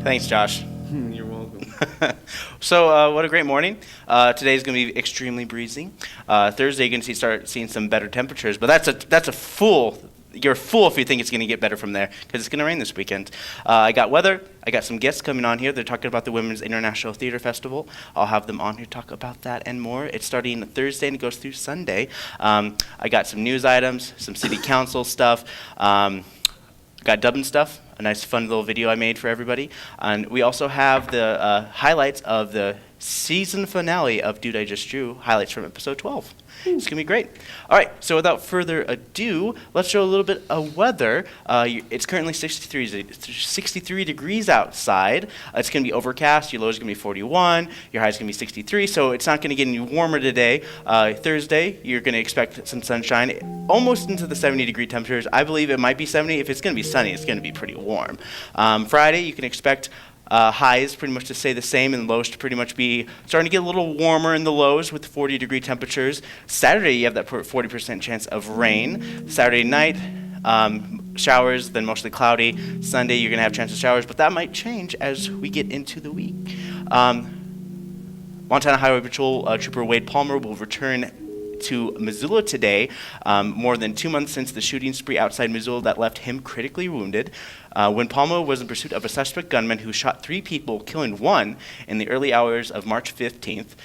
Thanks, Josh. You're welcome. So, what a great morning. Today is going to be extremely breezy. Thursday, you're going to start seeing some better temperatures, but that's a fool. You're a fool if you think it's going to get better from there, because it's going to rain this weekend. I got weather. I got some guests coming on here. They're talking about the Women's International Theater Festival. I'll have them on here to talk about that and more. It's starting Thursday and it goes through Sunday. I got some news items, some city council stuff. Got dubbing stuff, a nice fun little video I made for everybody. And we also have the highlights of the season finale of Dude, I Just Drew, highlights from episode 12. It's going to be great. All right, so without further ado, let's show a little bit of weather. It's currently 63 degrees outside. It's going to be overcast. Your low is going to be 41. Your high is going to be 63, so it's not going to get any warmer today. Thursday, you're going to expect some sunshine, almost into the 70-degree temperatures. I believe it might be 70. If it's going to be sunny, it's going to be pretty warm. Friday, you can expect highs pretty much to stay the same and lows to pretty much be starting to get a little warmer in the lows with 40-degree temperatures. Saturday, you have that 40% chance of rain. Saturday night, showers, then mostly cloudy. Sunday, you're going to have chance of showers, but that might change as we get into the week. Montana Highway Patrol Trooper Wade Palmer will return to Missoula today, more than 2 months since the shooting spree outside Missoula that left him critically wounded. When Palmer was in pursuit of a suspect gunman who shot 3 people, killing 1 in the early hours of March 15th,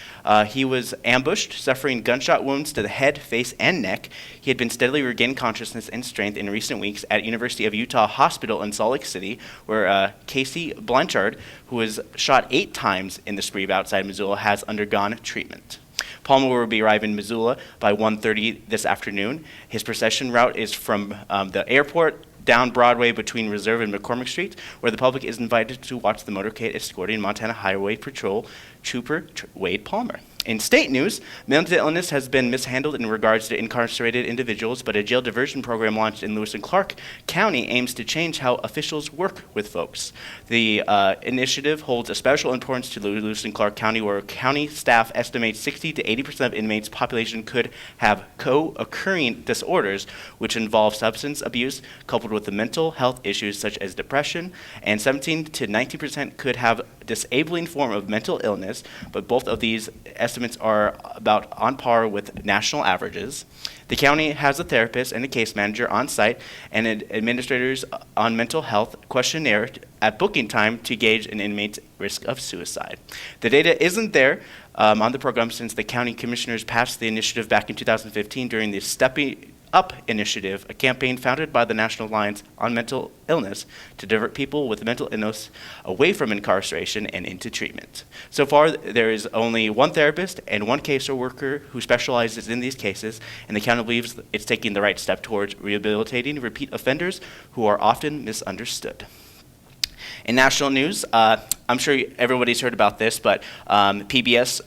he was ambushed, suffering gunshot wounds to the head, face, and neck. He had been steadily regaining consciousness and strength in recent weeks at University of Utah Hospital in Salt Lake City, where Casey Blanchard, who was shot 8 times in the spree outside Missoula, has undergone treatment. Palmer will be arriving in Missoula by 1:30 this afternoon. His procession route is from the airport down Broadway between Reserve and McCormick Street, where the public is invited to watch the motorcade escorting Montana Highway Patrol Trooper Wade Palmer. In state news, mental illness has been mishandled in regards to incarcerated individuals, but a jail diversion program launched in Lewis and Clark County aims to change how officials work with folks. The initiative holds a special importance to Lewis and Clark County, where county staff estimates 60 to 80% of inmates' population could have co-occurring disorders, which involve substance abuse coupled with the mental health issues such as depression, and 17 to 19% could have disabling form of mental illness, but both of these estimates are about on par with national averages. The county has a therapist and a case manager on site and administrators on mental health questionnaire at booking time to gauge an inmate's risk of suicide. The data isn't there on the program since the county commissioners passed the initiative back in 2015 during the Stepping Up initiative, a campaign founded by the National Alliance on Mental Illness to divert people with mental illness away from incarceration and into treatment. So far, there is only 1 therapist and 1 caseworker worker who specializes in these cases, and the county believes it's taking the right step towards rehabilitating repeat offenders who are often misunderstood. In national news, I'm sure everybody's heard about this, but PBS,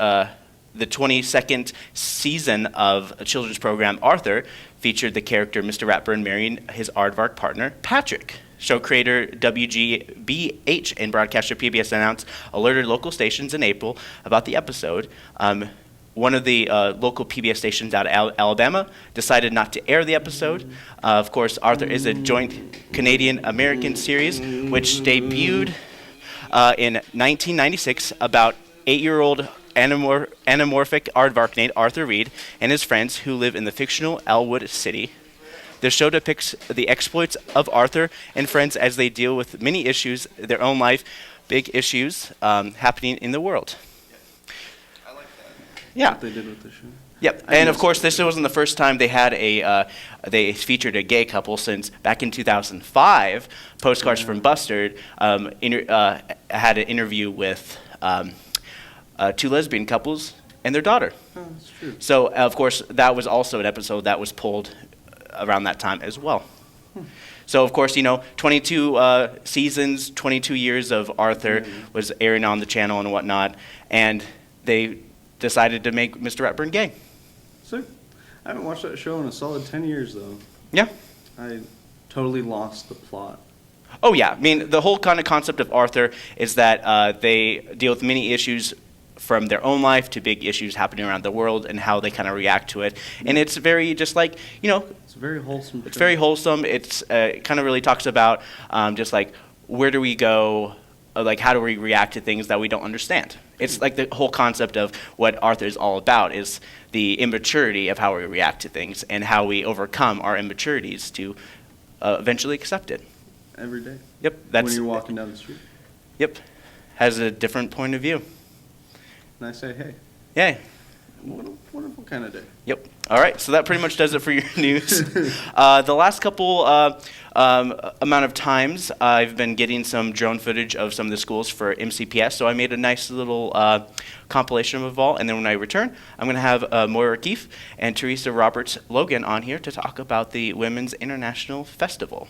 the 22nd season of a children's program, Arthur, featured the character Mr. Ratburn marrying his aardvark partner, Patrick. Show creator WGBH and broadcaster PBS announced alerted local stations in April about the episode. One of the local PBS stations out of Alabama decided not to air the episode. Of course, Arthur is a joint Canadian-American series, which debuted in 1996 about 8-year-old anamorphic aardvark named Arthur Reed and his friends who live in the fictional Elwood City. The show depicts the exploits of Arthur and friends as they deal with many issues, their own life, big issues happening in the world. I like that. Yeah. What they did with the show. Yep, and of course, this wasn't the first time they had they featured a gay couple since back in 2005. Postcards from Bustard had an interview with 2 lesbian couples and their daughter. Oh, that's true. So, of course, that was also an episode that was pulled around that time as well. So, of course, 22 seasons, 22 years of Arthur was airing on the channel and whatnot, and they decided to make Mr. Ratburn gay. Sick. I haven't watched that show in a solid 10 years, though. Yeah. I totally lost the plot. Oh, yeah. I mean, the whole kind of concept of Arthur is that they deal with many issues from their own life to big issues happening around the world and how they kind of react to it. And it's very just like, It's very wholesome. It's very wholesome. It's it kind of really talks about just like where do we go like how do we react to things that we don't understand. It's like the whole concept of what Arthur is all about is the immaturity of how we react to things and how we overcome our immaturities to eventually accept it. Every day. Yep, that's when you're walking down the street. Yep, has a different point of view. And I say, hey, Yay. what a wonderful kind of day. Yep. All right. So that pretty much does it for your news. The last couple amount of times, I've been getting some drone footage of some of the schools for MCPS. So I made a nice little compilation of it all. And then when I return, I'm going to have Moira O'Keefe and Teresa Roberts Logan on here to talk about the Women's International Festival.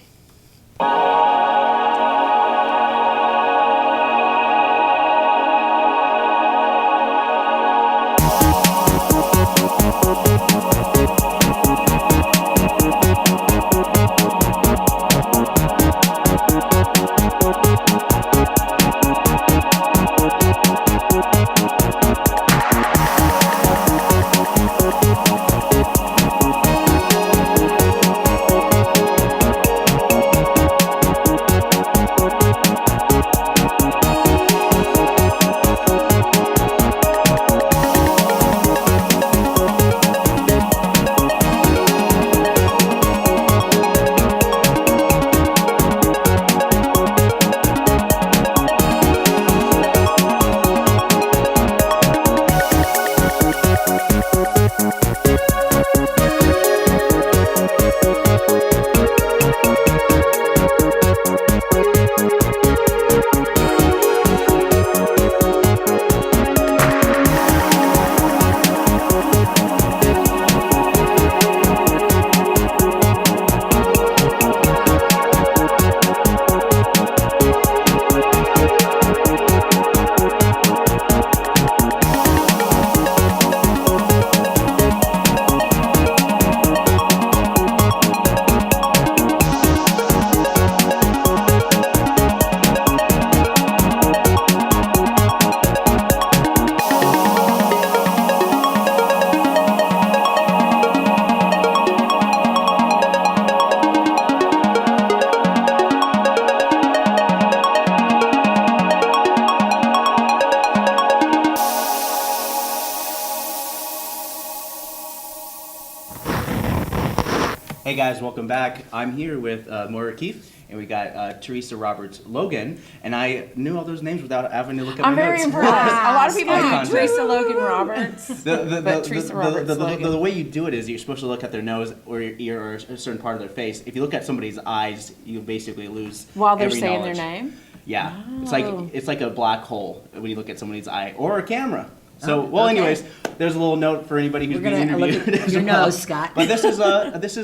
Hey guys, welcome back. I'm here with Moira O'Keefe, and we got Teresa Roberts Logan, and I knew all those names without having to look at I'm my very notes. impressed. A lot of people Eye do contact. Teresa Logan Roberts, but Teresa Roberts Logan. The way you do it is you're supposed to look at their nose or your ear or a certain part of their face. If you look at somebody's eyes, you basically lose While they're every saying knowledge. their name? Yeah, Oh. it's like a black hole when you look at somebody's eye or a camera. So, Oh, well, okay. anyways, there's a little note for anybody who's We're being gonna look interviewed. at as your well. nose, Scott. But this is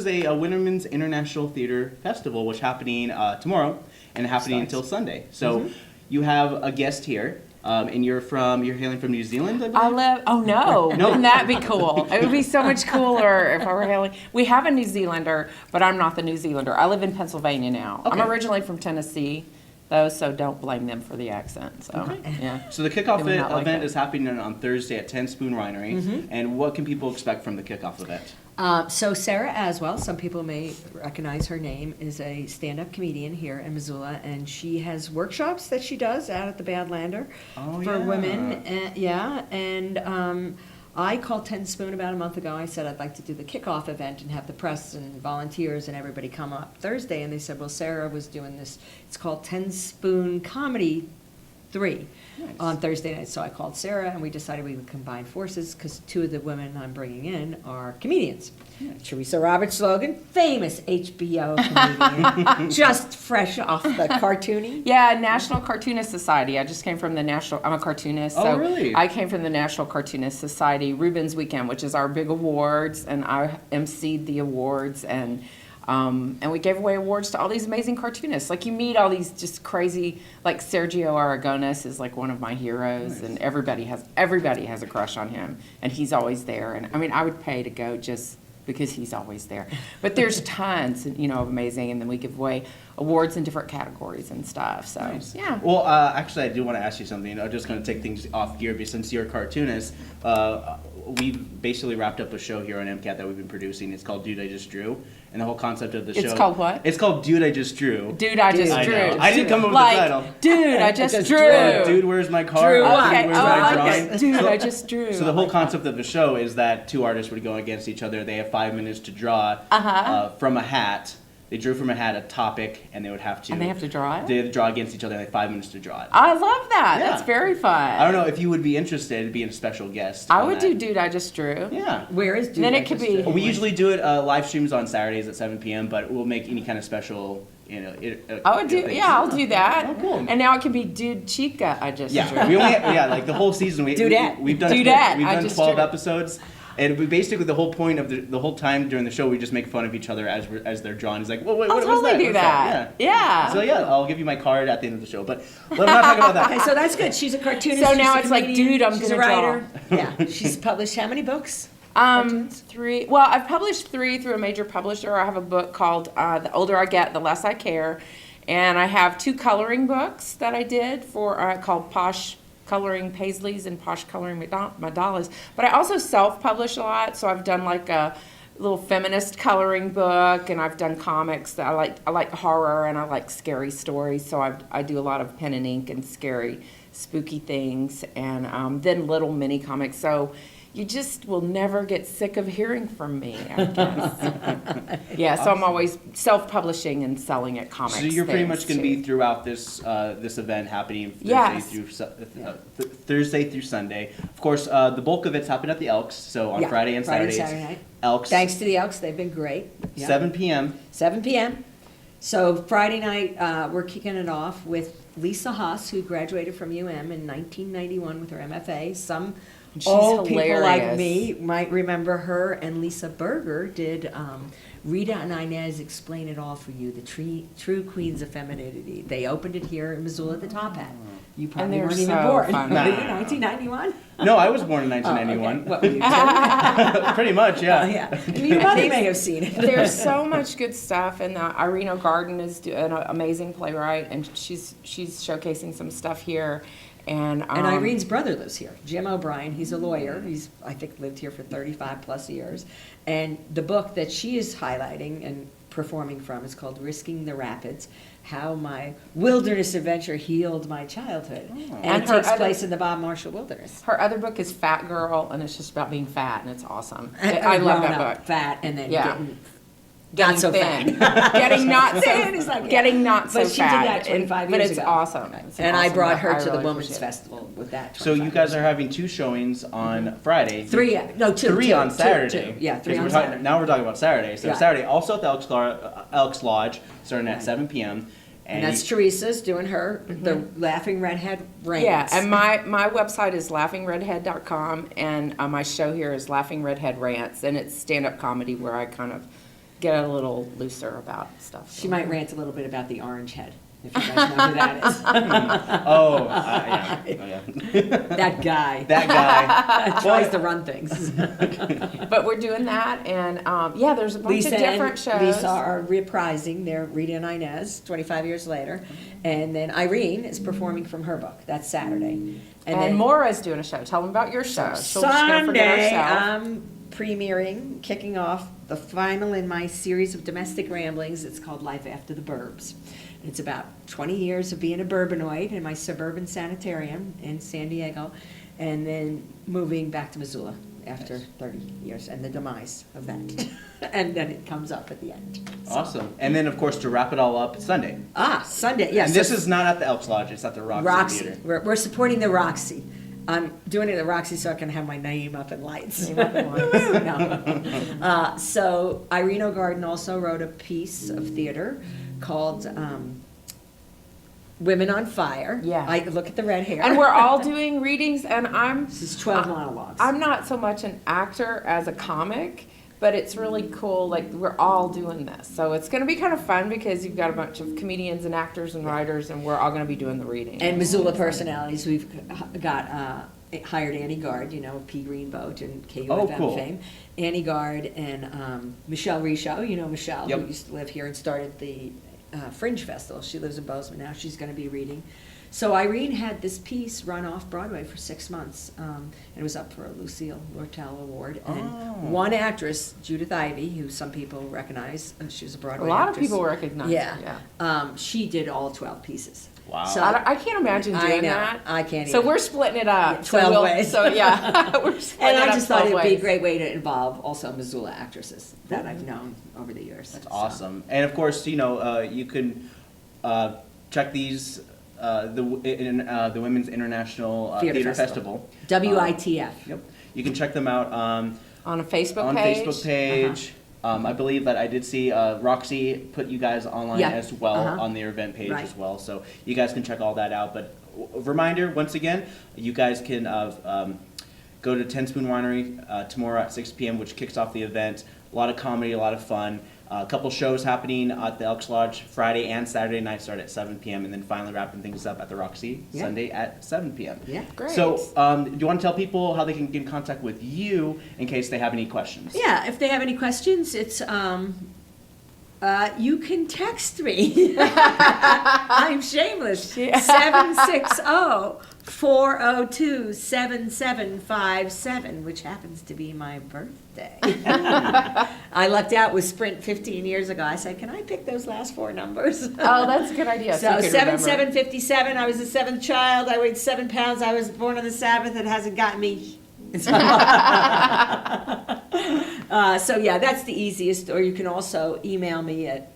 a Women's International Theater Festival, which is happening tomorrow and happening until Sunday. So, you have a guest here, and you're hailing from New Zealand. I believe? Oh no, No. wouldn't that be cool? It would be so much cooler if I were hailing. We have a New Zealander, but I'm not the New Zealander. I live in Pennsylvania now. Okay. I'm originally from Tennessee, though, so don't blame them for the accent. So, yeah. So the kickoff They would not like event that. is happening on Thursday at 10 Spoon Winery. And what can people expect from the kickoff event? So Sarah Aswell, some people may recognize her name, is a stand-up comedian here in Missoula, and she has workshops that she does out at the Badlander Oh, for yeah. women. And I called 10 Spoon about a month ago. I said I'd like to do the kickoff event and have the press and volunteers and everybody come up Thursday. And they said, well, Sarah was doing this. It's called 10 Spoon Comedy 3 on Thursday night. So I called Sarah and we decided we would combine forces because two of the women I'm bringing in are comedians. Teresa Roberts Logan, famous HBO comedian, just fresh off the cartooning. Yeah, National Cartoonist Society. I just came from the National, I'm a cartoonist. Oh, So really? I came from the National Cartoonist Society Rubens Weekend, which is our big awards, and I emceed the awards, and we gave away awards to all these amazing cartoonists. Like you meet all these just crazy, like Sergio Aragones is like one of my heroes, and everybody has a crush on him, and he's always there. And I mean, I would pay to go just because he's always there. But there's tons, of amazing, and then we give away awards in different categories and stuff. So Nice. yeah. Well, actually, I do want to ask you something. I'm just going to take things off gear, but since you're a cartoonist, we've basically wrapped up a show here on MCAT that we've been producing. It's called Dude, I Just Drew. And the whole concept of the show. It's called what? It's called Dude, I Just Drew. Dude, I just I drew. know. I didn't come up with Like, the title. dude, I just drew. Dude, where's my card? Drew what? Okay, Dude, where's oh, my I like drawing? it. Dude, I just drew. So the whole concept of the show is that two artists would go against each other. They have 5 minutes to draw from a hat. They drew from a hat a topic, and they would have to. And they have to draw it? They have to draw against each other. They have 5 minutes to draw it. I love that. Yeah. That's very fun. I don't know if you would be interested in being a special guest. I on would that. do Dude, I just drew. Yeah. Where is Dude? Then I it could Just be- Drew? We usually do it live streams on Saturdays at 7 p.m., but we'll make any kind of special, I would do, things. yeah, I'll do that. Oh, cool. And now it can be Dude Chica, I just Yeah, drew. we only like the whole season. Dudette. We've done Dudette, we've I done just 12 drew. episodes, and we basically the whole point of the whole time during the show we just make fun of each other as they're drawing. He's like, well, wait, I'll what was totally that? do What's that. Yeah. So yeah, I'll give you my card at the end of the show, but let's not talk about that. Okay, so that's good. She's a cartoonist. So she's now a it's like, comedian, dude, I'm she's gonna a writer. Yeah, she's published how many books? 3. Well, I've published 3 through a major publisher. I have a book called The Older I Get, The Less I Care. And I have 2 coloring books that I did for called Posh Coloring Paisleys and Posh Coloring Mandalas. But I also self-publish a lot, so I've done like a little feminist coloring book, and I've done comics. That I like horror, and I like scary stories, so I do a lot of pen and ink and scary, spooky things, and then little mini comics. So you just will never get sick of hearing from me, I guess. Yeah, so I'm always self-publishing and selling at comics. So you're pretty much going to be too. throughout this event happening Yes. Thursday through Sunday. Of course, the bulk of it's happening at the Elks. So on Yeah, Friday and Friday and Saturdays, Saturday night. Elks. Thanks to the Elks, they've been great. Yeah. 7 p.m. 7 p.m. So Friday night, we're kicking it off with Lisa Haas, who graduated from UM in 1991 with her MFA. Some She's old people like hilarious. me might remember her, and Lisa Berger did Rita and Inez Explain It All for You, the True Queens of Femininity. They opened it here in Missoula at the Top Hat. You probably they're weren't even so born. funny. Were you 1991? No, I was born in 1991. What were you, 2? Pretty much, yeah. Oh, yeah. Your mother may have seen it. There's so much good stuff, and Irene O'Garden is an amazing playwright, and she's showcasing some stuff here. And Irene's brother lives here, Jim O'Brien. He's a lawyer. He's, I think, lived here for 35 plus years. And the book that she is highlighting and performing from is called Risking the Rapids, How My Wilderness Adventure Healed My Childhood. And And it her takes other- place in the Bob Marshall Wilderness. her other book is Fat Girl, and it's just about being fat, and it's awesome. And I love growing that up book. Fat and then Yeah. getting not so thin. fat. Getting not so Thin is like, yeah. getting not so But she did fat. that 25 but years it's ago. awesome. It's an And I awesome brought book. her I to the really Women's appreciate it. Festival with that. So you 25 guys years are having 2 showings on Friday. 3, no, 2. 3 on Saturday. 2. Yeah, 3 'Cause on we're Saturday. talking, now we're talking about Saturday. So Yeah. Saturday, also at the Elks Lodge, starting at 7 p.m. And that's Teresa's doing her, the Laughing Redhead rants. Yeah, and my website is laughingredhead.com, and my show here is Laughing Redhead Rants, and it's stand-up comedy where I kind of get a little looser about stuff. She might rant a little bit about the orange head, if you guys know who that is. yeah. Oh, yeah. That guy. That guy. Tries to run things. But we're doing that, and yeah, there's a bunch Lisa of different and shows. Lisa are reprising their Rita and Inez 25 years later. And then Irene is performing from her book. That's Saturday. and then Maura's doing a show. Tell them about your show. She's gonna forget Sunday, herself. I'm premiering, kicking off the final in my series of domestic ramblings. It's called Life After the Burbs. It's about 20 years of being a bourbanoid in my suburban sanitarium in San Diego, and then moving back to Missoula after 30 years, and the demise of that. And then it comes up at the end. So- Awesome. And then, of course, to wrap it all up, Sunday. Sunday, yes. And this is not at the Elks Lodge, it's at the Roxy, Roxy. Theater. We're supporting the Roxy. I'm doing it at the Roxy so I can have my name up in lights. Name up in lights. No. So Irene O'Garden also wrote a piece of theater called Women on Fire. Yeah. I look at the red hair. And we're all doing readings, and This is 12 monologues. I'm not so much an actor as a comic, but it's really cool. Like, we're all doing this. So it's going to be kind of fun because you've got a bunch of comedians and actors and writers, and we're all going to be doing the reading. And Missoula personalities. We've got hired Annie Gard, you know, P. Greenboat and KUFM Oh, cool. fame. Annie Gard and Michelle Richaud, you know Michelle, Yep. who used to live here and started the Fringe Festival. She lives in Bozeman now. She's going to be reading. So Irene had this piece run off Broadway for 6 months. And it was up for a Lucille Lortel Award. And one actress, Judith Ivey, who some people recognize, she was a A Broadway lot actress. of people recognize Yeah. it, yeah. She did all 12 pieces. Wow. So I can't imagine I doing know. that. I can't So either. we're splitting it up. Yeah, So 12 ways. So yeah, we're splitting And it I up just thought 12 it'd be a ways. great way to involve also Missoula actresses that I've known over the years. That's So. awesome. And of course, you know, you can check these the Women's International Theater Festival. WITF. Yep. You can check them out On a Facebook on page. Facebook page. I believe that I did see Roxy put you guys online Yeah. as well Uh-huh. on their event page Right. as well. So you guys can check all that out. But reminder, once again, you guys can go to 10 Spoon Winery tomorrow at 6 p.m., which kicks off the event. A lot of comedy, a lot of fun. A couple shows happening at the Elks Lodge Friday and Saturday night start at 7 p.m. and then finally wrapping things up at the Roxy Yeah. Sunday at 7 p.m. Yeah. Great. So do you want to tell people how they can get in contact with you in case they have any questions? Yeah, if they have any questions, it's you can text me. I'm shameless. Yeah. 760-402-7757, which happens to be my birthday. I lucked out with Sprint 15 years ago. I said, can I pick those last 4 numbers? Oh, that's a good idea. So you could remember. 7757, I was the 7th child, I weighed 7 pounds, I was born on the Sabbath, it hasn't gotten me. So yeah, that's the easiest, or you can also email me at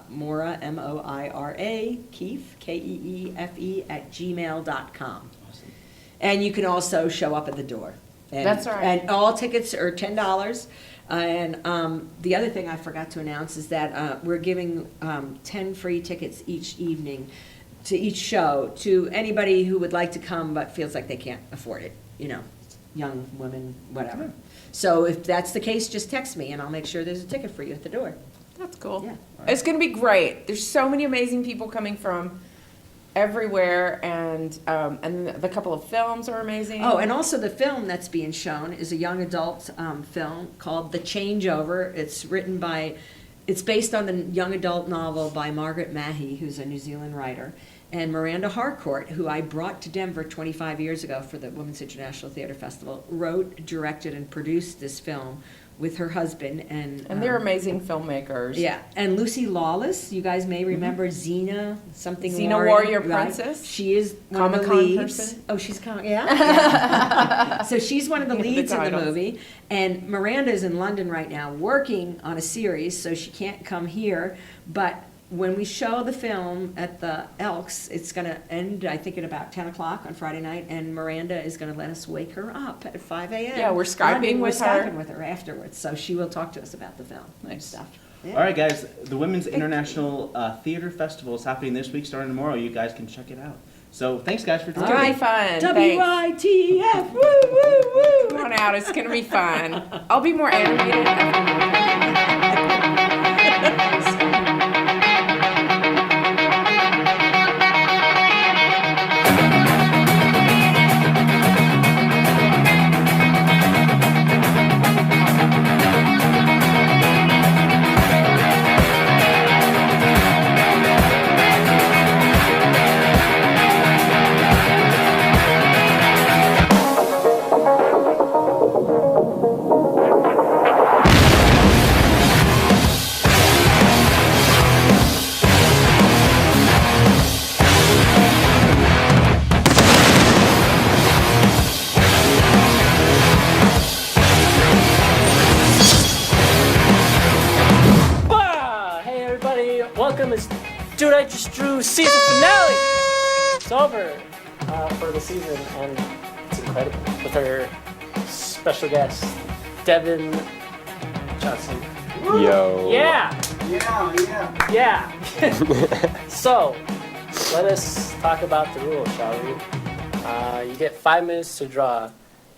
Moira, Moira, Keefe, Keefe, @gmail.com. Awesome. And you can also show up at the door. And, That's right. And all tickets are $10. And the other thing I forgot to announce is that we're giving 10 free tickets each evening to each show to anybody who would like to come but feels like they can't afford it, you know, young women, whatever. So if that's the case, just text me and I'll make sure there's a ticket for you at the door. That's cool. Yeah. It's going to be great. There's so many amazing people coming from everywhere, and the couple of films are amazing. Oh, and also the film that's being shown is a young adult film called The Changeover. It's based on the young adult novel by Margaret Mahy, who's a New Zealand writer, and Miranda Harcourt, who I brought to Denver 25 years ago for the Women's International Theater Festival, wrote, directed, and produced this film with her husband. And they're amazing filmmakers. Yeah, and Lucy Lawless, you guys may remember Xena, something Xena Warrior right? Princess. She is one of the Comic-Con leads. person. Oh, she's yeah. So she's one of the Yeah, the leads in the titles. movie, and Miranda's in London right now working on a series, so she can't come here. But when we show the film at the Elks, it's going to end, I think, at about 10 o'clock on Friday night, and Miranda is going to let us wake her up at 5 a.m. Yeah, we're Skyping with her. We're Skyping with her afterwards, so she will talk to us about the film and Nice. stuff. Yeah. All right, guys. The Women's International Theater Festival is happening this week, starting tomorrow. You guys can check it out. So thanks, guys, for It's joining. going to be fun. Thanks. WITF, woo, woo, woo. Come on out. It's going to be fun. I'll be more animated. Hey everybody, welcome. It's Dude I Just Drew season finale. It's over for the season, and it's incredible with our special guest, Devin Johnson. Yo. Yeah. So, let us talk about the rules, shall we? You get 5 minutes to draw,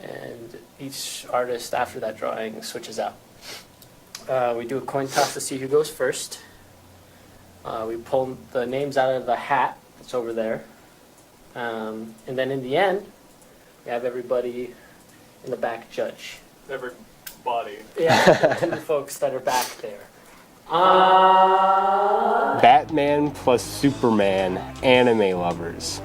and each artist after that drawing switches out. We do a coin toss to see who goes first. We pull the names out of the hat that's over there. And then in the end, we have everybody in the back judge. Everybody. Yeah, 2 folks that are back there. Batman plus Superman anime lovers.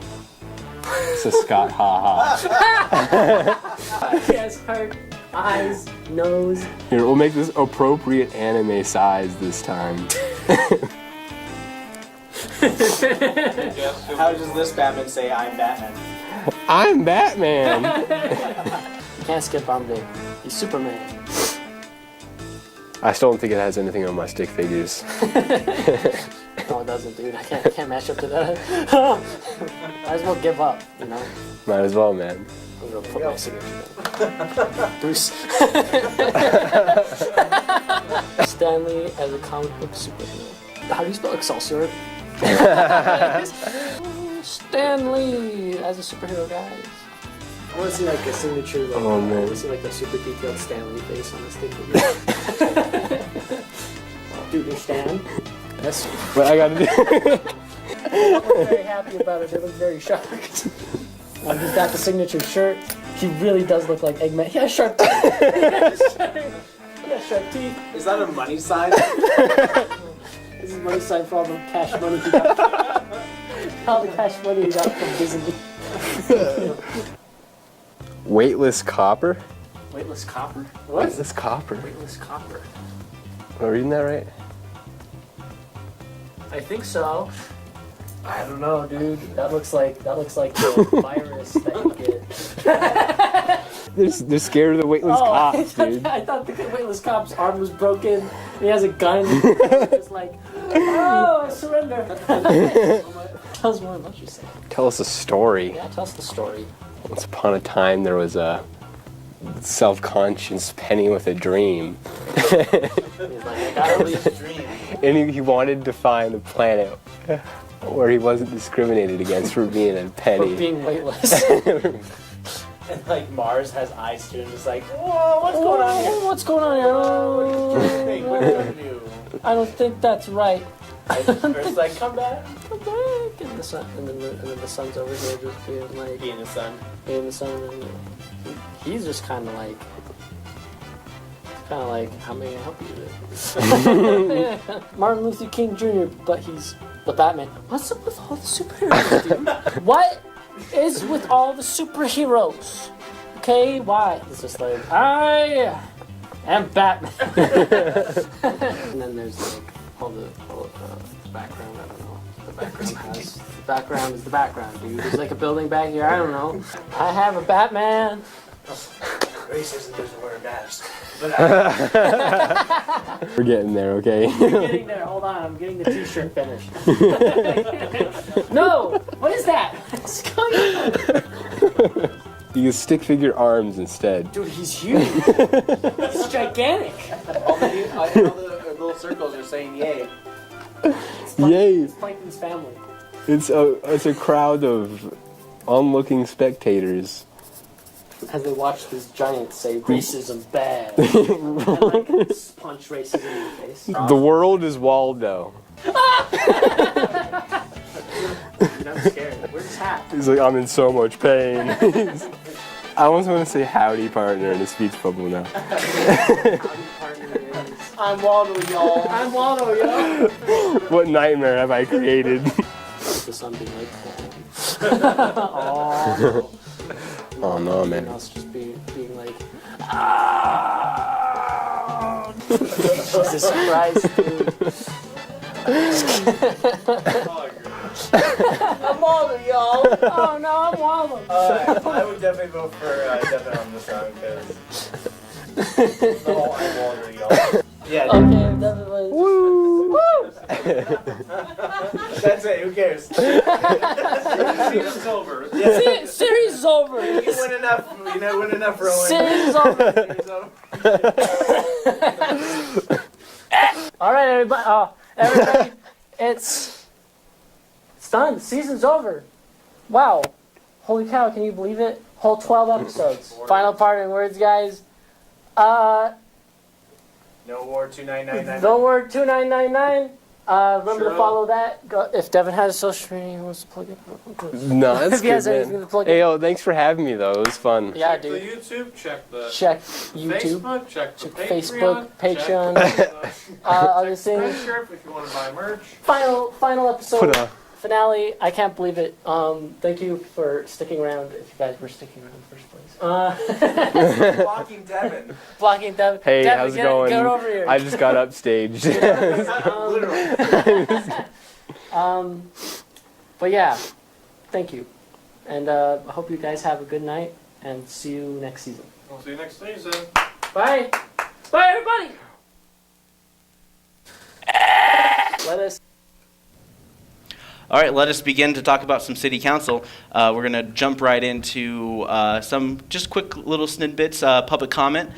It's a Scott ha ha. He has heart, eyes, nose. Here, we'll make this appropriate anime size this time. How does this Batman say I'm Batman? I'm Batman! You can't skip Bombay. He's Superman. I still don't think it has anything on my stick figures. No, it doesn't, dude. I can't match up to that. Might as well give up, you know? Might as well, man. I'm gonna put my signature down. Bruce. Stanley as a comic book superhero. How do you spell Excelsior? Stanley as a superhero, guys. I want to see like a signature, like, Oh, man. I want to see like a super detailed Stanley face on a stick. Dude, your Stan? That's What I gotta do? they look very happy about it. They look very shocked. He's got the signature shirt. He really does look like Eggman. He has sharp teeth. He has sharp teeth. Is that a money sign? This is money sign for all the cash money he got. All the cash money he got from Disney. Weightless copper? Weightless copper? What? Weightless copper. Weightless copper. Am I reading that right? I think so. I don't know, dude. That looks like the virus that you get. They're scared of the weightless cops, dude. I thought the weightless cop's arm was broken. And he has a gun. And he's just like, oh, I surrender. Tell us more about yourself. Tell us a story. Yeah, tell us the story. Once upon a time, there was a self-conscious penny with a dream. He's like, I gotta leave the dream. And he wanted to find a planet where he wasn't discriminated against for being a For penny. being weightless. And like Mars has eyes too, and it's like, whoa, what's going on here? What's going on What do you think? What do you do? I don't think that's right. Earth's like, come back. Come back. And the sun, and then the sun's over here just being like, Be in the sun. being the sun. And he's just kind of like, how may I help you with? Martin Luther King Jr., but he's the Batman. What's up with all the superheroes, dude? What is with all the superheroes? Okay, why? It's just like, I am Batman. And then there's like all the background. I don't know. The background is the background, dude. There's like a building back here. I don't know. I have a Batman. Racism doesn't wear a mask. We're getting there, okay? I'm getting there. Hold on. I'm getting the t-shirt finished. No! What is that? What's going on? You can stick figure arms instead. Dude, he's huge. He's gigantic. All the little circles are saying yay. Yay! It's Plankton's family. It's a crowd of onlooking spectators. As they watch this giant say, racism bad. And like, punch racism in the face. The world is Waldo. Dude, I'm scared. Where's his hat? He's like, I'm in so much pain. I almost want to say howdy partner in a speech bubble now. I'm Waldo, y'all. I'm Waldo, yo. What nightmare have I created? The sun being like, Oh no, and man. else just being like, ah. Jesus Christ, dude. I'm Waldo, y'all. Oh no, I'm Waldo. I would definitely vote for Devin on this song because the whole I'm Waldo, y'all. Yeah. Okay, definitely. Woo! That's it. Who cares? Season's over. Yeah. Series is over. You win enough. You know, win enough, Rowan. Series is over. Season's over. All right, everybody, it's done. The season's over. Wow. Holy cow, can you believe it? Whole 12 episodes. Final parting words, guys. No War 2999. The word 2999. Remember to follow that. If Devin has social media he wants to plug it. No, that's If he has good, anything man. to plug Hey, in. yo, thanks for having me, though. It was fun. Yeah, Check the dude. YouTube, check the Check YouTube. Facebook, check the Facebook, Patreon. check Other the things. shirt if you want to buy merch. Final episode. finale, I can't believe it. Thank you for sticking around, if you guys were sticking around in the first place. Blocking Devin. Blocking Devin. Hey, Devin, how's it going? Get over here. I just got upstaged. But yeah, thank you. And I hope you guys have a good night, and see you next season. We'll see you next season. Bye. Bye, everybody. Let us. All right, let us begin to talk about some city council. We're going to jump right into some just quick little snippets, public comment.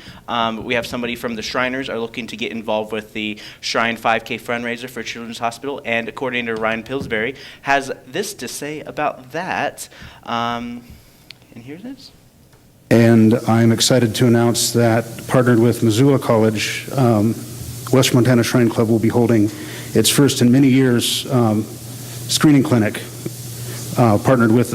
We have somebody from the Shriners are looking to get involved with the Shrine 5K fundraiser for Children's Hospital, and coordinator Ryan Pillsbury has this to say about that. And here it is. And I'm excited to announce that, partnered with Missoula College, West Montana Shrine Club will be holding its first in many years screening clinic, partnered with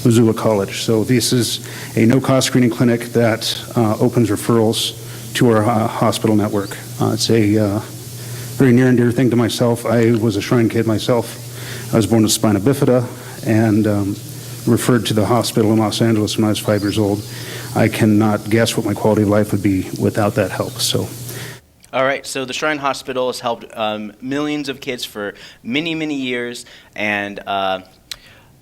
Missoula College. So this is a no-cost screening clinic that opens referrals to our hospital network. It's a very near and dear thing to myself. I was a Shrine kid myself. I was born with spina bifida and referred to the hospital in Los Angeles when I was 5 years old. I cannot guess what my quality of life would be without that help. So. All right, so the Shrine Hospital has helped millions of kids for many, many years, and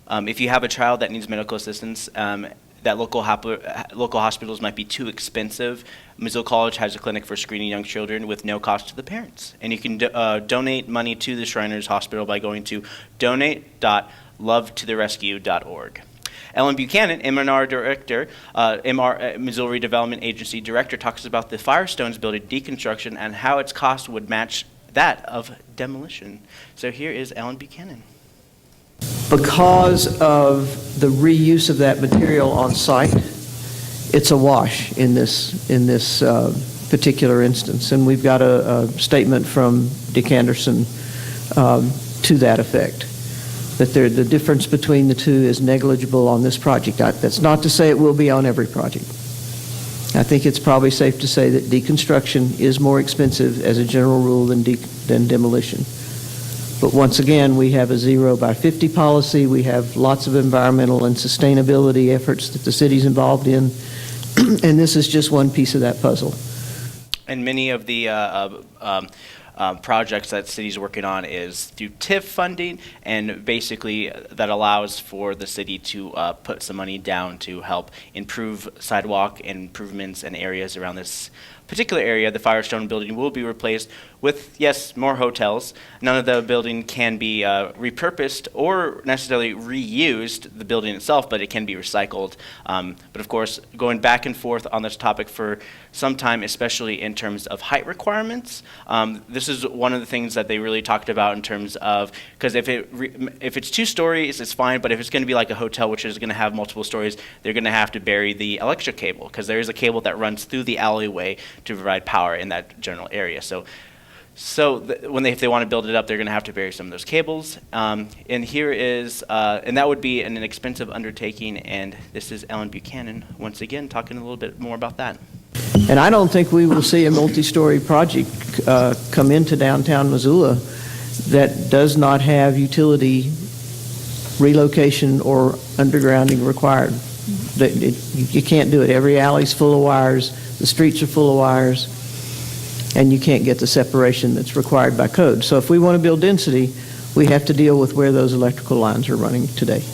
if you have a child that needs medical assistance, that local hospitals might be too expensive. Missoula College has a clinic for screening young children with no cost to the parents, and you can donate money to the Shriners Hospital by going to donate.lovetotherescue.org. Ellen Buchanan, MNR Director, Missouri Development Agency Director, talks about the Firestone Building deconstruction and how its cost would match that of demolition. So here is Ellen Buchanan. Because of the reuse of that material on site, it's a wash in this particular instance. And we've got a statement from Dick Anderson to that effect, that the difference between the two is negligible on this project. That's not to say it will be on every project. I think it's probably safe to say that deconstruction is more expensive as a general rule than demolition. But once again, we have a 0 by 50 policy. We have lots of environmental and sustainability efforts that the city's involved in, and this is just one piece of that puzzle. And many of the projects that the city's working on is through TIF funding, and basically that allows for the city to put some money down to help improve sidewalk improvements and areas around this particular area. The Firestone Building will be replaced with, yes, more hotels. None of the building can be repurposed or necessarily reused, the building itself, but it can be recycled. But of course, going back and forth on this topic for some time, especially in terms of height requirements. This is one of the things that they really talked about in terms of, because if it's 2 stories, it's fine, but if it's going to be like a hotel, which is going to have multiple stories, they're going to have to bury the electric cable, because there is a cable that runs through the alleyway to provide power in that general area. So if they want to build it up, they're going to have to bury some of those cables. And here is, and that would be an inexpensive undertaking. And this is Ellen Buchanan once again talking a little bit more about that. And I don't think we will see a multi-story project come into downtown Missoula that does not have utility relocation or undergrounding required. You can't do it. Every alley's full of wires. The streets are full of wires. And you can't get the separation that's required by code. So if we want to build density, we have to deal with where those electrical lines are running today.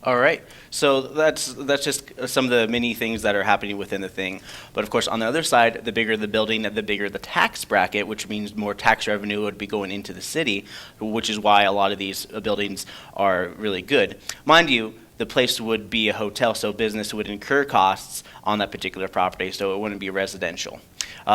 All right. So that's just some of the many things that are happening within the thing. But of course, on the other side, the bigger the building, the bigger the tax bracket, which means more tax revenue would be going into the city, which is why a lot of these buildings are really good. Mind you, the place would be a hotel, so business would incur costs on that particular property, so it wouldn't be residential.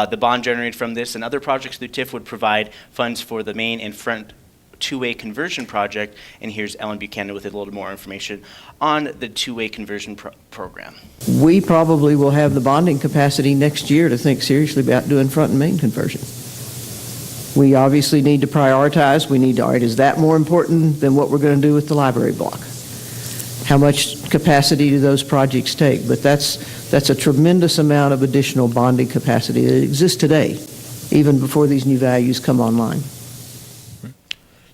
The bond generated from this and other projects through TIF would provide funds for the main and front two-way conversion project, and here's Ellen Buchanan with a little more information on the two-way conversion program. We probably will have the bonding capacity next year to think seriously about doing front and main conversion. We obviously need to prioritize. We need to, all right, is that more important than what we're going to do with the library block? How much capacity do those projects take? But that's a tremendous amount of additional bonding capacity that exists today, even before these new values come online.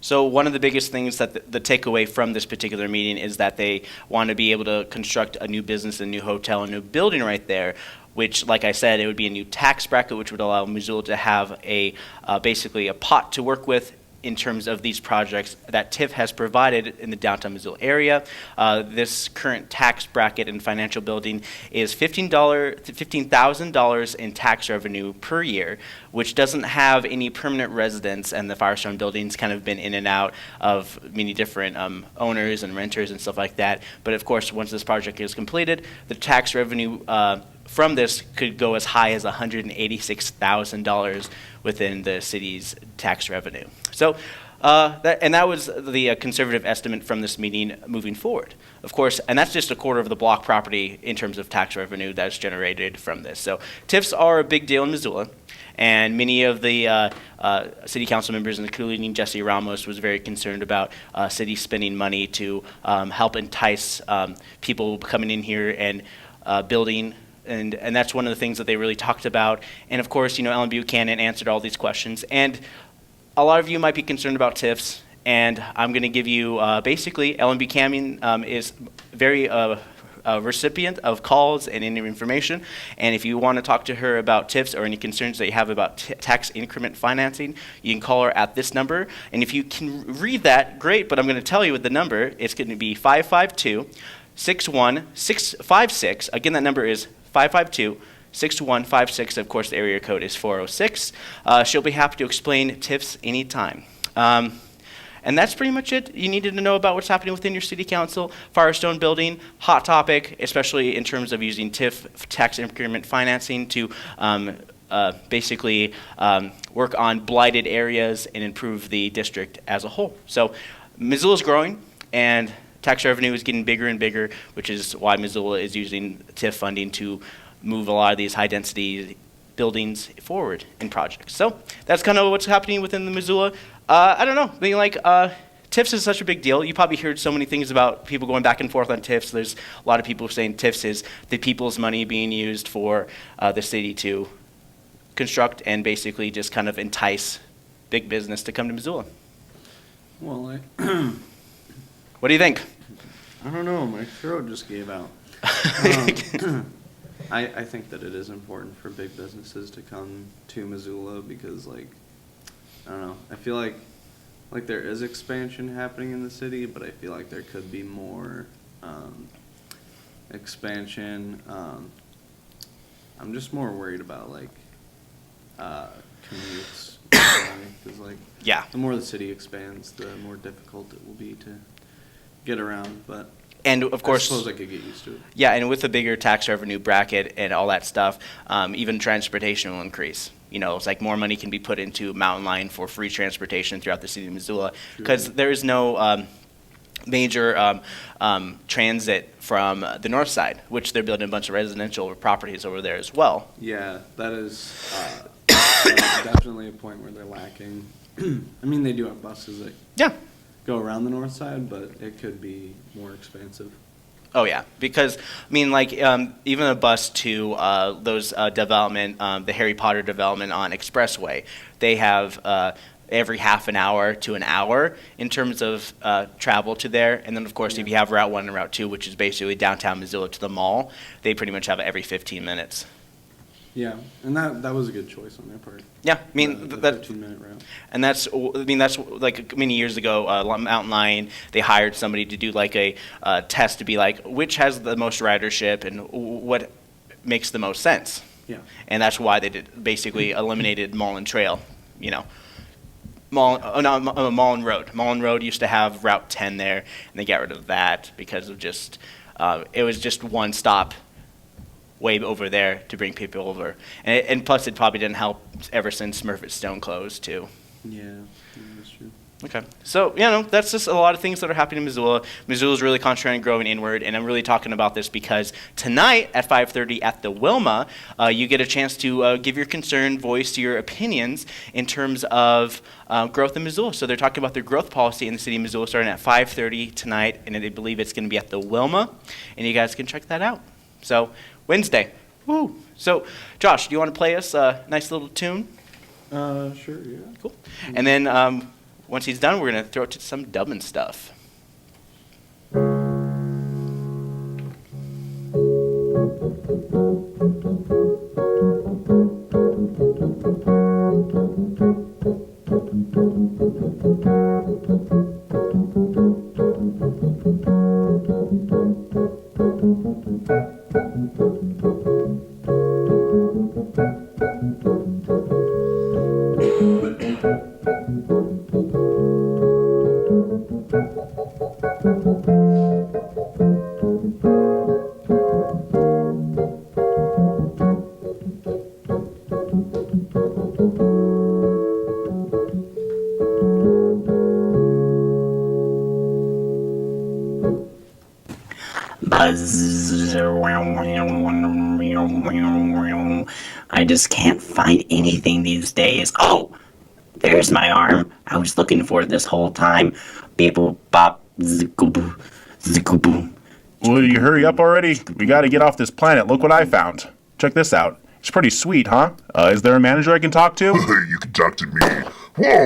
So one of the biggest things that the takeaway from this particular meeting is that they want to be able to construct a new business, a new hotel, a new building right there, which, like I said, it would be a new tax bracket, which would allow Missoula to have a basically a pot to work with in terms of these projects that TIF has provided in the downtown Missoula area. This current tax bracket and financial building is $15,000 in tax revenue per year, which doesn't have any permanent residents, and the Firestone Building's kind of been in and out of many different owners and renters and stuff like that. But of course, once this project is completed, the tax revenue from this could go as high as $186,000 within the city's tax revenue. So that was the conservative estimate from this meeting moving forward. Of course, and that's just a quarter of the block property in terms of tax revenue that's generated from this. So TIFs are a big deal in Missoula, and many of the city council members, including Jesse Ramos, was very concerned about city spending money to help entice people coming in here and building. And that's one of the things that they really talked about. And of course, Ellen Buchanan answered all these questions. And a lot of you might be concerned about TIFs, and I'm going to give you basically, Ellen Buchanan is very recipient of calls and any information. And if you want to talk to her about TIFs or any concerns that you have about tax increment financing, you can call her at this number. And if you can read that, great, but I'm going to tell you what the number. It's going to be 552-61656. Again, that number is 552-6156. Of course, the area code is 406. She'll be happy to explain TIFs anytime. And that's pretty much it you needed to know about what's happening within your city council. Firestone Building, hot topic, especially in terms of using TIF, tax increment financing, to basically work on blighted areas and improve the district as a whole. So Missoula's growing, and tax revenue is getting bigger and bigger, which is why Missoula is using TIF funding to move a lot of these high-density buildings forward in projects. So that's kind of what's happening within the Missoula. I don't know. TIFs is such a big deal. You probably heard so many things about people going back and forth on TIFs. There's a lot of people saying TIFs is the people's money being used for the city to construct and basically just kind of entice big business to come to Missoula. Well, What do you think? I don't know. My throat just gave out. I think that it is important for big businesses to come to Missoula because, I don't know. I feel like there is expansion happening in the city, but I feel like there could be more expansion. I'm just more worried about commutes, because Yeah. the more the city expands, the more difficult it will be to get around. But And of course, I suppose I could get used to it. yeah, and with the bigger tax revenue bracket and all that stuff, even transportation will increase. It's like more money can be put into Mountain Line for free transportation throughout the city of Missoula, because there is no major transit from the north side, which they're building a bunch of residential properties over there as well. Yeah, that is definitely a point where they're lacking. I mean, they do have buses that go around the north side, but it could be more expansive. Oh yeah, because even a bus to those development, the Harry Potter development on Expressway, they have every half an hour to an hour in terms of travel to there. And then of course, if you have Route 1 and Route 2, which is basically downtown Missoula to the mall, they pretty much have it every 15 minutes. Yeah, and that was a good choice on their part. Yeah, the 15-minute route. And that's like many years ago, Mountain Lion, they hired somebody to do a test to be which has the most ridership and what makes the most sense. Yeah. And that's why they basically eliminated Mullen Trail, Mullen Road. Mullen Road used to have Route 10 there, and they got rid of that because of just, it was just one stop way over there to bring people over. And plus, it probably didn't help ever since Smurfit Stone closed, too. Yeah, that's true. Okay. So, that's just a lot of things that are happening in Missoula. Missoula's really concentrating and growing inward, and I'm really talking about this because tonight at 5:30 at the Wilma, you get a chance to give your concern, voice your opinions in terms of growth in Missoula. So they're talking about their growth policy in the city of Missoula starting at 5:30 tonight, and I believe it's going to be at the Wilma, and you guys can check that out. So, Wednesday. Woo! So, Josh, do you want to play us a nice little tune? Sure, yeah. Cool. And then Once he's done, we're going to throw it to some dubbing stuff. I just can't find anything these days. Oh, there's my arm. I was looking for it this whole time. Beep boop bop zikoo zikoo. Will you hurry up already? We gotta get off this planet. Look what I found. Check this out. It's pretty sweet, huh? Is there a manager I can talk to? You can talk to me. Whoa!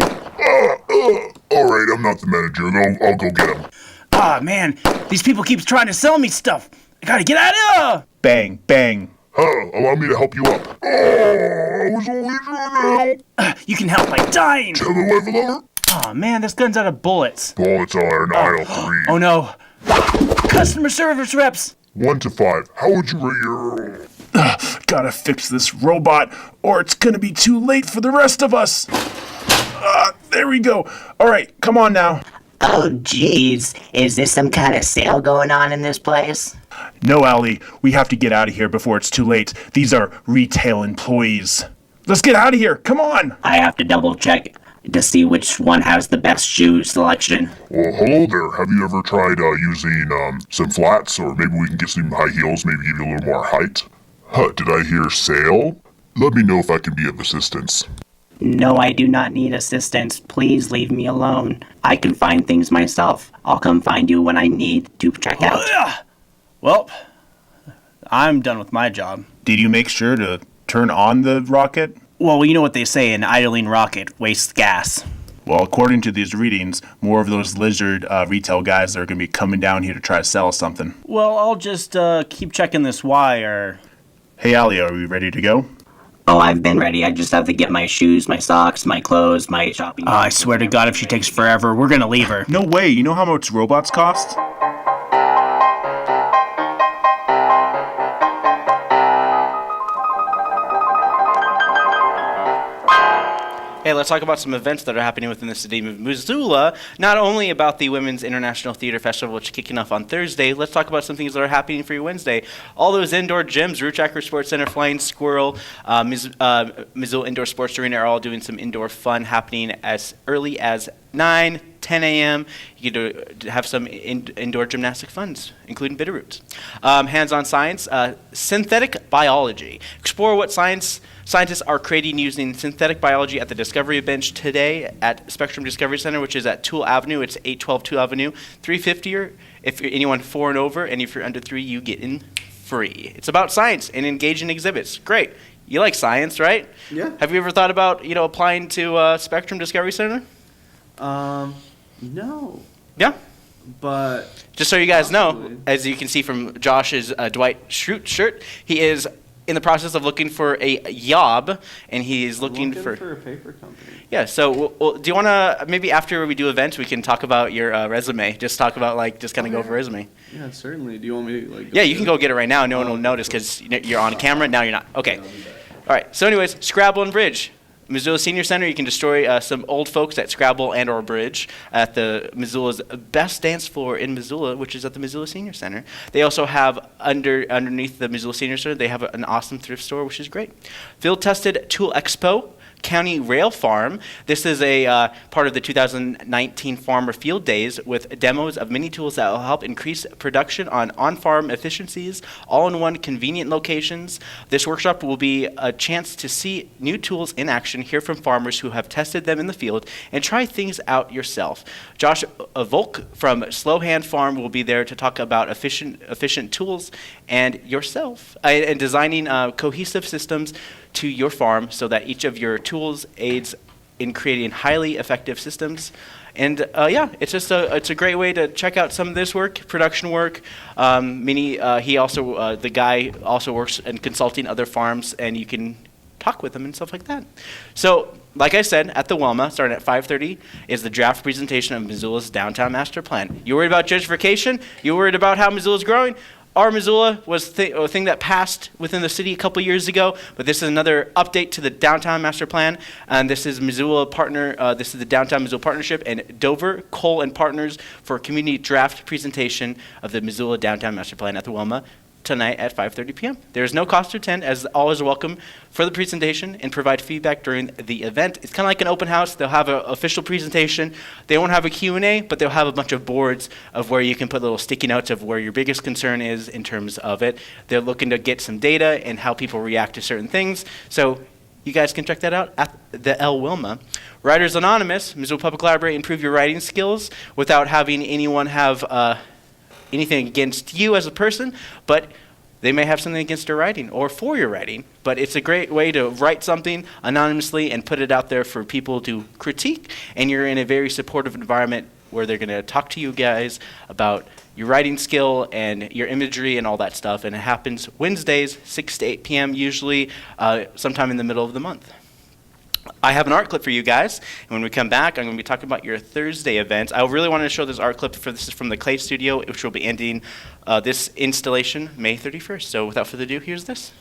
Alright, I'm not the manager. I'll go get him. Ah, man, these people keep trying to sell me stuff. I gotta get out of here! Bang, bang. Allow me to help you up. I was only trying to help. You can help by dying! Tell the wife lover. Oh man, this gun's out of bullets. Bullets are in aisle 3. Oh no. Customer service reps! 1 to 5. How would you rate your... Gotta fix this robot, or it's gonna be too late for the rest of us. There we go. Alright, come on now. Oh, jeez. Is there some kind of sale going on in this place? No, Allie. We have to get out of here before it's too late. These are retail employees. Let's get out of here. Come on. I have to double check to see which one has the best shoe selection. Well, hello there. Have you ever tried using some flats, or maybe we can get some high heels, maybe give you a little more height? Did I hear sale? Let me know if I can be of assistance. No, I do not need assistance. Please leave me alone. I can find things myself. I'll come find you when I need to check out. Well, I'm done with my job. Did you make sure to turn on the rocket? Well, you know what they say, an idling rocket wastes gas. Well, according to these readings, more of those lizard retail guys are going to be coming down here to try to sell us something. Well, I'll just keep checking this wire. Hey, Allie, are we ready to go? Oh, I've been ready. I just have to get my shoes, my socks, my clothes, my shopping. I swear to God, if she takes forever, we're gonna leave her. No way. You know how much robots cost? Hey, let's talk about some events that are happening within the city of Missoula. Not only about the Women's International Theater Festival, which is kicking off on Thursday, let's talk about some things that are happening for you Wednesday. All those indoor gyms, Root Jacker Sports Center, Flying Squirrel, Missoula Indoor Sports Arena are all doing some indoor fun happening as early as 9, 10 a.m. You get to have some indoor gymnastic funs, including Bitterroots. Hands-on science, synthetic biology. Explore what scientists are creating using synthetic biology at the Discovery Bench today at Spectrum Discovery Center, which is at Toole Avenue. It's 812 Toole Avenue. $350 if you're anyone 4 and over, and if you're under 3, you get in free. It's about science and engaging exhibits. Great. You like science, right? Yeah. Have you ever thought about applying to Spectrum Discovery Center? No. Yeah. But just so you guys know, possibly. as you can see from Josh's Dwight Schrute shirt, he is in the process of looking for a job, and he is looking for a paper company. Yeah. So, do you want to maybe after we do events, we can talk about your resume? Just talk about just kind of go over resume. Yeah, certainly. Do you want me to Yeah, you can go get it right now. No one will notice because you're on camera. Now you're not. Okay. All right. So, anyways, Scrabble and Bridge. Missoula Senior Center, you can destroy some old folks at Scrabble and or Bridge at the Missoula's best dance floor in Missoula, which is at the Missoula Senior Center. They also have underneath the Missoula Senior Center, they have an awesome thrift store, which is great. Field Tested Tool Expo, County Rail Farm. This is a part of the 2019 Farmer Field Days with demos of many tools that will help increase production on-farm efficiencies, all in one convenient locations. This workshop will be a chance to see new tools in action, hear from farmers who have tested them in the field, and try things out yourself. Josh Volk from Slow Hand Farm will be there to talk about efficient tools and yourself, and designing cohesive systems to your farm so that each of your tools aids in creating highly effective systems. And it's just it's a great way to check out some of this work, production work. He also, the guy also works in consulting other farms, and you can talk with them and stuff like that. So, like I said, at the Wilma, starting at 5:30, is the draft presentation of Missoula's downtown master plan. You worried about gentrification? You worried about how Missoula's growing? Our Missoula was a thing that passed within the city a couple years ago, but this is another update to the downtown master plan. And this is Missoula partner. This is the Downtown Missoula Partnership and Dover, Cole, and Partners for a community draft presentation of the Missoula Downtown Master Plan at the Wilma tonight at 5:30 p.m. There is no cost to attend, as always welcome for the presentation and provide feedback during the event. It's kind of like an open house. They'll have an official presentation. They won't have a Q&A, but they'll have a bunch of boards of where you can put little sticky notes of where your biggest concern is in terms of it. They're looking to get some data and how people react to certain things. So you guys can check that out at the El Wilma. Writers Anonymous, Missoula Public Library, improve your writing skills without having anyone have anything against you as a person, but they may have something against your writing or for your writing. But it's a great way to write something anonymously and put it out there for people to critique, and you're in a very supportive environment where they're going to talk to you guys about your writing skill and your imagery and all that stuff. And it happens Wednesdays, 6 to 8 p.m. usually, sometime in the middle of the month. I have an art clip for you guys, and when we come back, I'm going to be talking about your Thursday events. I really wanted to show this art clip. This is from the Clay Studio, which will be ending this installation May 31st. So without further ado, here's this.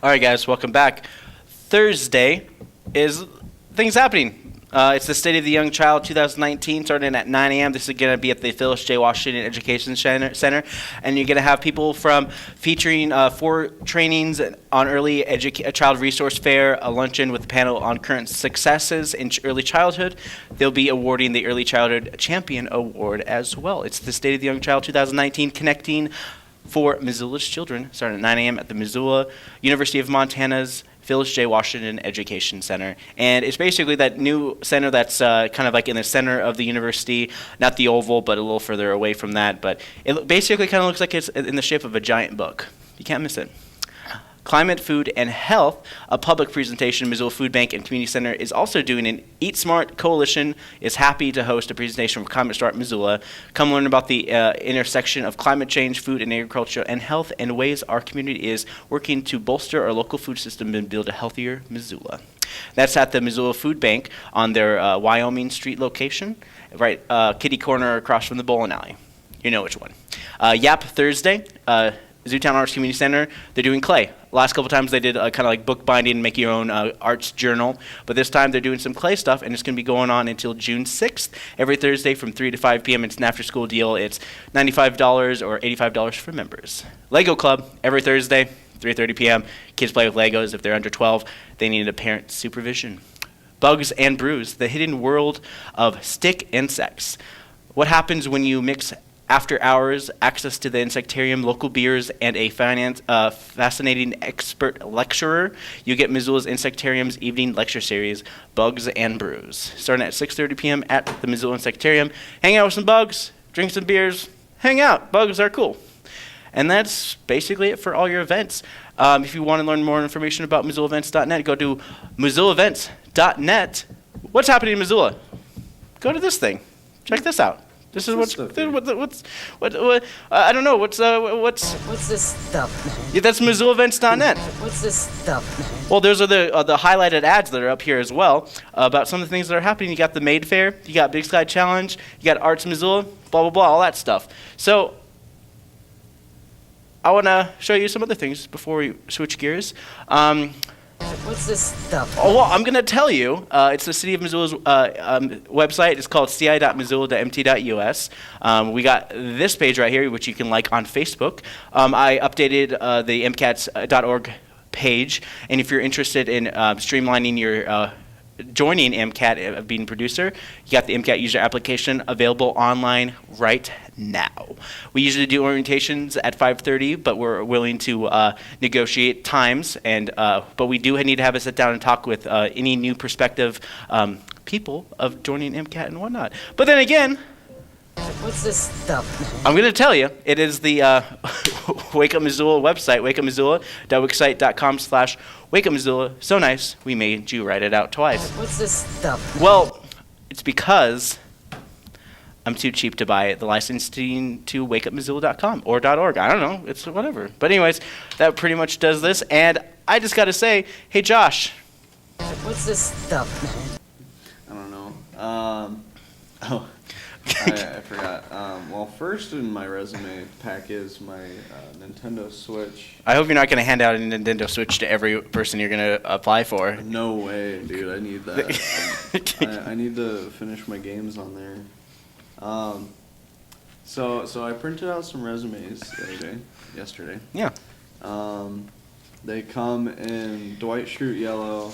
All right, guys, welcome back. Thursday is things happening. It's the State of the Young Child 2019, starting at 9 a.m. This is going to be at the Phyllis J. Washington Education Center. And you're going to have people from featuring 4 trainings on early child resource fair, a luncheon with a panel on current successes in early childhood. They'll be awarding the Early Childhood Champion Award as well. It's the State of the Young Child 2019, connecting for Missoula's children, starting at 9 a.m. at the Missoula University of Montana's Phyllis J. Washington Education Center. And it's basically that new center that's kind of like in the center of the university, not the oval, but a little further away from that. But it basically kind of looks like it's in the shape of a giant book. You can't miss it. Climate, Food, and Health, a public presentation Missoula Food Bank and Community Center is also doing an Eat Smart Coalition is happy to host a presentation from Climate Start Missoula. Come learn about the intersection of climate change, food and agriculture, and health, and ways our community is working to bolster our local food system and build a healthier Missoula. That's at the Missoula Food Bank on their Wyoming Street location, right kitty corner across from the bowling alley. You know which one. Yap Thursday, Zootown Arts Community Center, they're doing clay. Last couple times they did kind of like bookbinding, make your own arts journal, but this time they're doing some clay stuff, and it's going to be going on until June 6th. Every Thursday from 3 to 5 p.m. It's an after-school deal. It's $95 or $85 for members. Lego Club, every Thursday, 3:30 p.m. Kids play with Legos. If they're under 12, they need a parent supervision. Bugs and Brews, the hidden world of stick insects. What happens when you mix after hours, access to the insectarium, local beers, and a fascinating expert lecturer. You get Missoula's Insectarium's evening lecture series, Bugs and Brews, starting at 6:30 p.m. at the Missoula Insectarium. Hang out with some bugs, drink some beers, hang out. Bugs are cool. And that's basically it for all your events. If you want to learn more information about MissoulaEvents.net, go to MissoulaEvents.net. What's happening in Missoula? Go to this thing. Check this out. This is what's I don't know what's this stuff? Yeah, that's MissoulaEvents.net. What's this stuff? Well, those are the highlighted ads that are up here as well about some of the things that are happening. You got the Maid Fair, you got Big Sky Challenge, you got Arts Missoula, blah blah blah, all that stuff. So I want to show you some other things before we switch gears. What's this stuff? Oh, well, I'm going to tell you. It's the City of Missoula's website. It's called ci.missoula.mt.us. We got this page right here, which you can like on Facebook. I updated the MCATs.org page, and if you're interested in streamlining your joining MCAT, being producer, you got the MCAT user application available online right now. We usually do orientations at 5:30, but we're willing to negotiate times, and but we do need to have a sit down and talk with any new prospective people of joining MCAT and whatnot. But then again, What's this stuff? I'm going to tell you, it is the Wake Up Missoula website, wakeupmissoula.wixsite.com/wakeupmissoula. So nice, we made you write it out twice. What's this stuff? Well, it's because I'm too cheap to buy the licensing to wakeupmissoula.com or .org. I don't know, it's whatever. But anyways, that pretty much does this. And I just got to say, hey, Josh. What's this stuff? I don't know. I forgot. Well, first in my resume pack is my Nintendo Switch. I hope you're not going to hand out a Nintendo Switch to every person you're going to apply for. No way, dude. I need that. I need to finish my games on there. So I printed out some resumes yesterday. Yeah. They come in Dwight Schrute yellow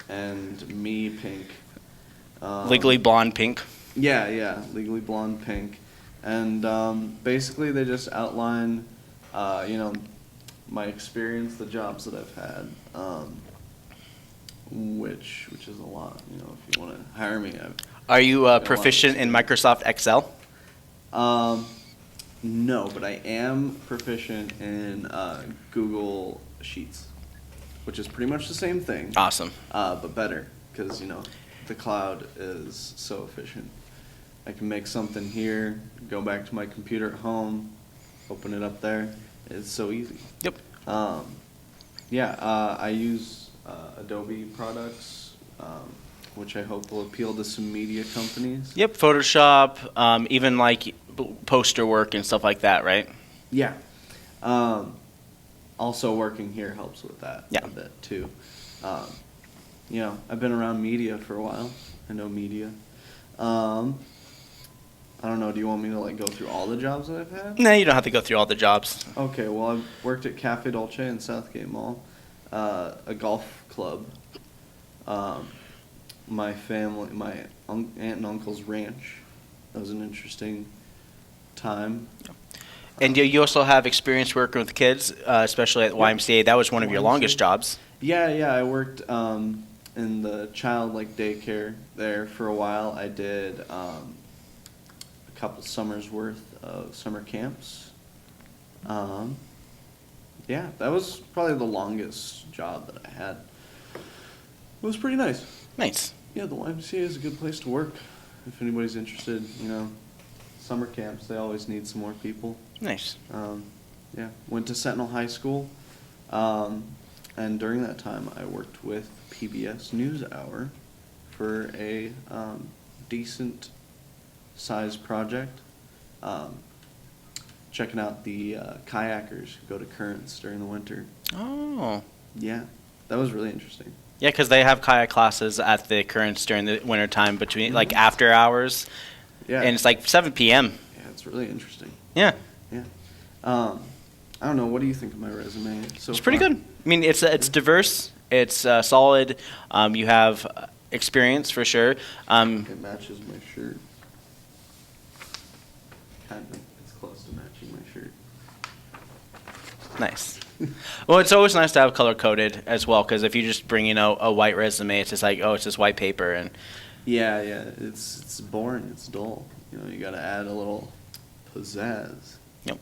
and me pink. Legally blonde pink. Yeah, legally blonde pink. And basically they just outline, my experience, the jobs that I've had, which is a lot. If you want to hire me. Are you proficient in Microsoft Excel? No, but I am proficient in Google Sheets, which is pretty much the same thing. Awesome. But better, because, the cloud is so efficient. I can make something here, go back to my computer at home, open it up there. It's so easy. Yep. I use Adobe products, which I hope will appeal to some media companies. Yep, Photoshop, even like poster work and stuff like that, right? Yeah. Also working here helps with that a bit too. I've been around media for a while. I know media. I don't know, do you want me to go through all the jobs that I've had? No, you don't have to go through all the jobs. Okay, well, I've worked at Cafe Dolce in Southgate Mall, a golf club, my family, my aunt and uncle's ranch. That was an interesting time. And you also have experience working with kids, especially at YMCA. That was one of your longest jobs. Yeah, I worked in the child daycare there for a while. I did a couple summers worth of summer camps. That was probably the longest job that I had. It was pretty nice. Nice. Yeah, the YMCA is a good place to work if anybody's interested. Summer camps, they always need some more people. Nice. Went to Sentinel High School, and during that time I worked with PBS NewsHour for a decent sized project, checking out the kayakers who go to Currents during the winter. Oh. Yeah, that was really interesting. Yeah, because they have kayak classes at the Currents during the winter time between after hours. Yeah. And it's 7 p.m. Yeah, it's really interesting. Yeah. Yeah. I don't know. What do you think of my resume so It's pretty far? good. I mean, it's diverse. It's solid. You have experience for sure. It matches my shirt. Kind of. close to matching my shirt. Nice. Well, it's always nice to have color coded as well, because if you just bring in a white resume, it's just like, oh, it's just white paper. And Yeah, it's boring, it's dull. You know, you gotta add a little pizzazz. Yep.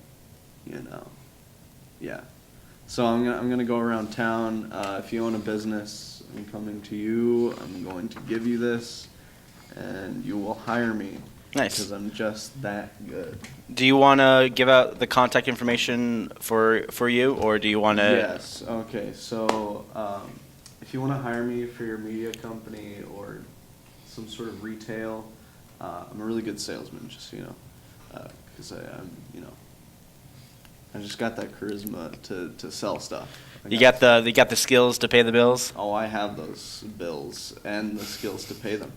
You know. Yeah. So I'm gonna go around town. If you own a business, I'm coming to you. I'm going to give you this, and you will hire me. Nice. Because I'm just that good. Do you want to give out the contact information for you, or do you want to? Yes. Okay. So if you want to hire me for your media company or some sort of retail, I'm a really good salesman. Just so you know, because I'm I just got that charisma to sell stuff. You got the skills to pay the bills. Oh, I have those bills and the skills to pay them.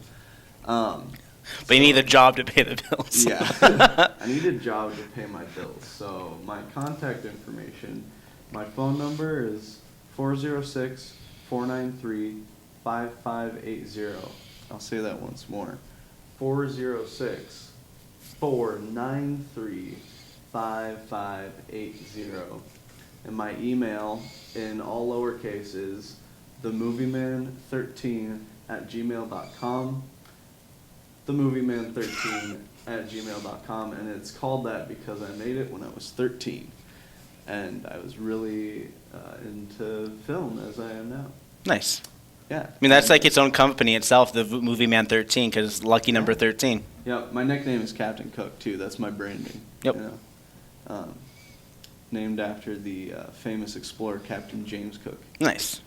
But you need a job to pay the bills. Yeah, I need a job to pay my bills. So my contact information, my phone number is 406-493-5580. I'll say that once more. 406-493-5580. And my email, in all lowercase, is themovieman13@gmail.com. themovieman13@gmail.com, and it's called that because I made it when I was 13, and I was really into film as I am now. Nice. Yeah. I mean, that's like its own company itself, the Movie Man 13, because lucky number 13. Yeah, my nickname is Captain Cook too. That's my branding. Yep. You know? Named after the famous explorer Captain James Cook. Nice.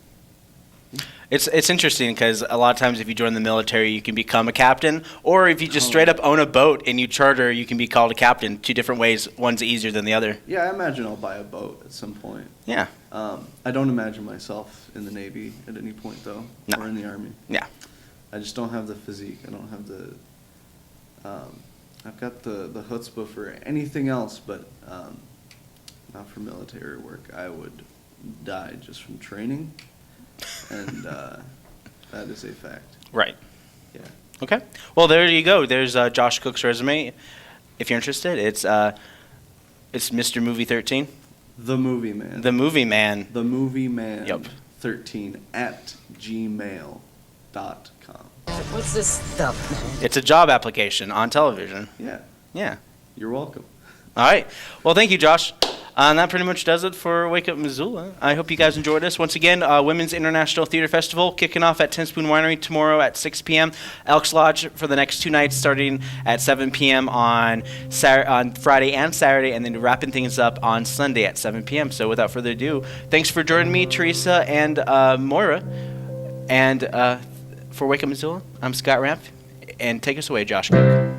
It's interesting because a lot of times if you join the military, you can become a captain, or if you just straight up own a boat and you charter, you can be called a captain. Two different ways. One's easier than the other. Yeah, I imagine I'll buy a boat at some point. Yeah. I don't imagine myself in the Navy at any point, though, No. or in the Army. Yeah. I just don't have the physique. I don't have the. I've got the chutzpah for anything else, but not for military work. I would die just from training, and that is a fact. Right. Yeah. Okay. Well, there you go. There's Josh Cook's resume. If you're interested, it's Mr. Movie 13. The Movie Man. The Movie Man. The Movie Man. Yep. 13@gmail.com. What's this stuff? It's a job application on television. Yeah. Yeah. You're welcome. All right. Well, thank you, Josh. And that pretty much does it for Wake Up Missoula. I hope you guys enjoyed this. Once again, Women's International Theater Festival kicking off at Ten Spoon Winery tomorrow at 6 p.m. Elks Lodge for the next 2 nights starting at 7 p.m. on Friday and Saturday, and then wrapping things up on Sunday at 7 p.m. So without further ado, thanks for joining me, Teresa and Moira. And for Wake Up Missoula, I'm Scott Ramp. And take us away, Josh Cook.